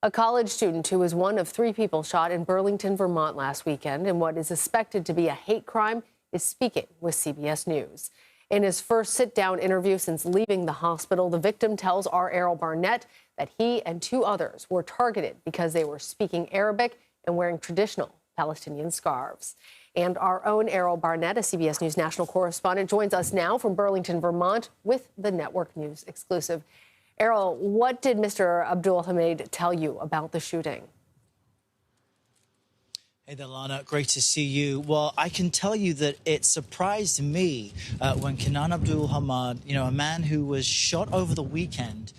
A college student who was one of 3 people shot in Burlington, Vermont last weekend in what is suspected to be a hate crime is speaking with CBS News. In his first sit-down interview since leaving the hospital, the victim tells our Errol Barnett that he and 2 others were targeted because they were speaking Arabic and wearing traditional Palestinian scarves. And our own Errol Barnett, a CBS News national correspondent, joins us now from Burlington, Vermont with the Network News exclusive. Errol, what did Mr. Abdalhamid tell you about the shooting? Hey there, Lana. Great to see you. Well, I can tell you that it surprised me when Kinnan Abdalhamid, a man who was shot over the weekend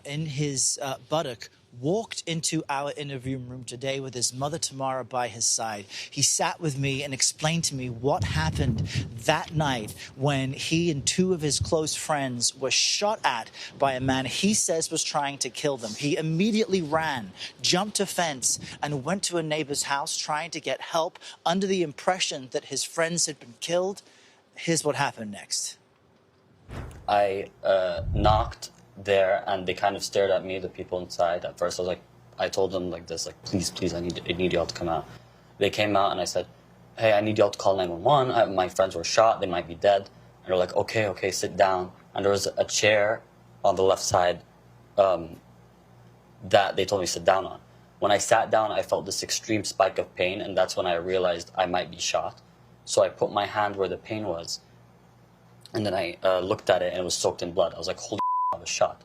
in his buttock, walked into our interview room today with his mother, Tamara, by his side. He sat with me and explained to me what happened that night when he and 2 of his close friends were shot at by a man he says was trying to kill them. He immediately ran, jumped a fence, and went to a neighbor's house trying to get help under the impression that his friends had been killed. Here's what happened next. I knocked there, and they kind of stared at me, the people inside. At first I told them like this, please, I need y'all to come out. They came out, and I said, hey, I need y'all to call 911. My friends were shot, they might be dead. And they're like, okay, sit down. And there was a chair on the left side that they told me to sit down on. When I sat down, I felt this extreme spike of pain, and that's when I realized I might be shot. So I put my hand where the pain was, and then I looked at it, and it was soaked in blood. I was like, holy I was shot.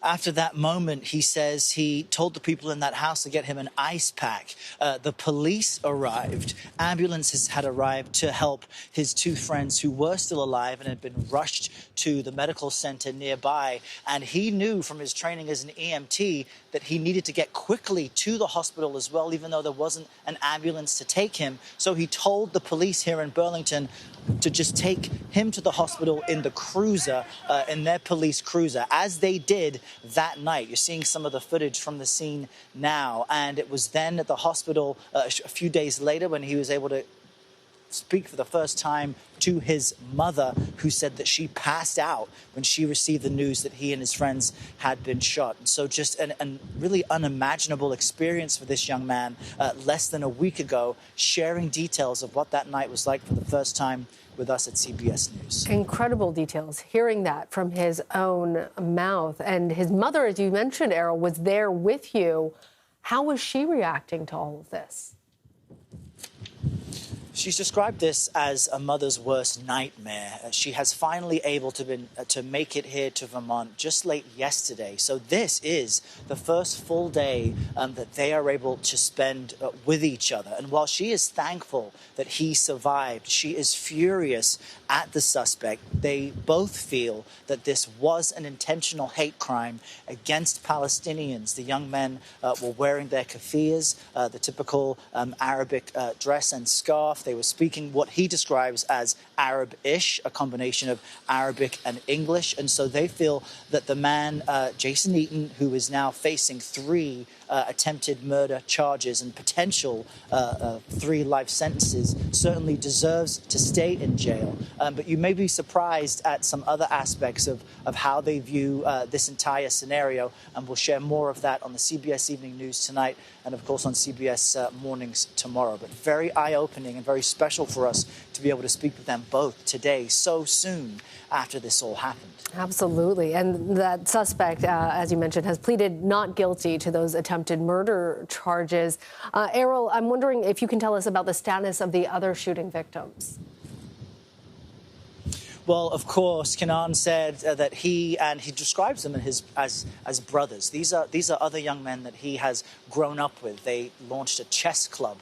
After that moment, he says he told the people in that house to get him an ice pack. The police arrived. Ambulances had arrived to help his 2 friends who were still alive and had been rushed to the medical center nearby. And he knew from his training as an EMT that he needed to get quickly to the hospital as well, even though there wasn't an ambulance to take him. So he told the police here in Burlington to just take him to the hospital in the cruiser, in their police cruiser, as they did that night. You're seeing some of the footage from the scene now. And it was then at the hospital a few days later when he was able to speak for the first time to his mother, who said that she passed out when she received the news that he and his friends had been shot. And so just a really unimaginable experience for this young man less than a week ago, sharing details of what that night was like for the first time with us at CBS News. Incredible details, hearing that from his own mouth. And his mother, as you mentioned, Errol, was there with you. How was she reacting to all of this? She's described this as a mother's worst nightmare. She has finally able to make it here to Vermont just late yesterday. So this is the first full day that they are able to spend with each other. And while she is thankful that he survived, she is furious at the suspect. They both feel that this was an intentional hate crime against Palestinians. The young men were wearing their keffiyehs, the typical Arabic dress and scarf. They were speaking what he describes as Arab-ish, a combination of Arabic and English. And so they feel that the man, Jason Eaton, who is now facing 3 attempted murder charges and potential 3 life sentences, certainly deserves to stay in jail. But you may be surprised at some other aspects of how they view this entire scenario. And we'll share more of that on the CBS Evening News tonight and, of course, on CBS Mornings tomorrow. But very eye-opening and very special for us to be able to speak with them both today, so soon after this all happened. Absolutely. And that suspect, as you mentioned, has pleaded not guilty to those attempted murder charges. Errol, I'm wondering if you can tell us about the status of the other shooting victims. Well, of course, Kinnan said that he describes them as brothers. These are other young men that he has grown up with. They launched a chess club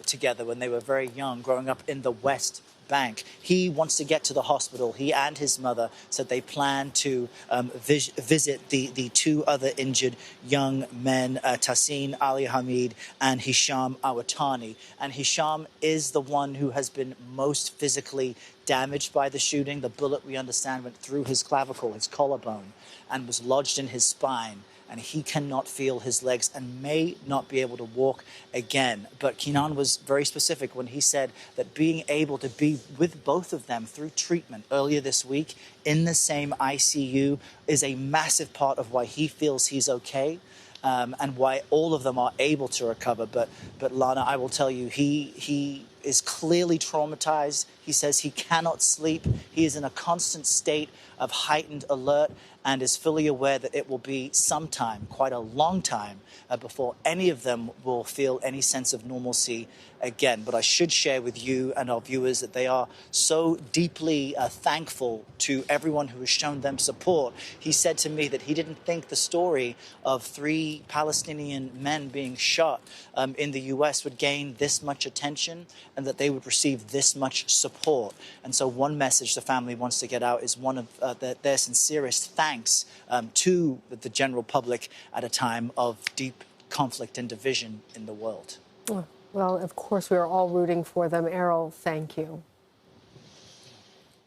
together when they were very young, growing up in the West Bank. He wants to get to the hospital. He and his mother said they plan to visit the 2 other injured young men, Tassin Ali Hamid and Hisham Awatani. And Hisham is the one who has been most physically damaged by the shooting. The bullet, we understand, went through his clavicle, his collarbone, and was lodged in his spine. and he cannot feel his legs and may not be able to walk again. But Kinnan was very specific when he said that being able to be with both of them through treatment earlier this week in the same ICU is a massive part of why he feels he's okay. And why all of them are able to recover. But Lana, I will tell you, he is clearly traumatized. He says he cannot sleep. He is in a constant state of heightened alert and is fully aware that it will be some time, quite a long time, before any of them will feel any sense of normalcy again. But I should share with you and our viewers that they are so deeply thankful to everyone who has shown them support. He said to me that he didn't think the story of 3 Palestinian men being shot in the U.S. would gain this much attention and that they would receive this much support. And so one message the family wants to get out is one of their sincerest thanks to the general public at a time of deep conflict and division in the world. Well, of course, we are all rooting for them. Errol, thank you.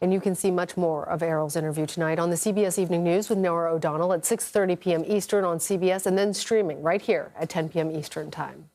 And you can see much more of Errol's interview tonight on the CBS Evening News with Noah O'Donnell at 6:30 p.m. Eastern on CBS, and then streaming right here at 10 p.m. Eastern Time.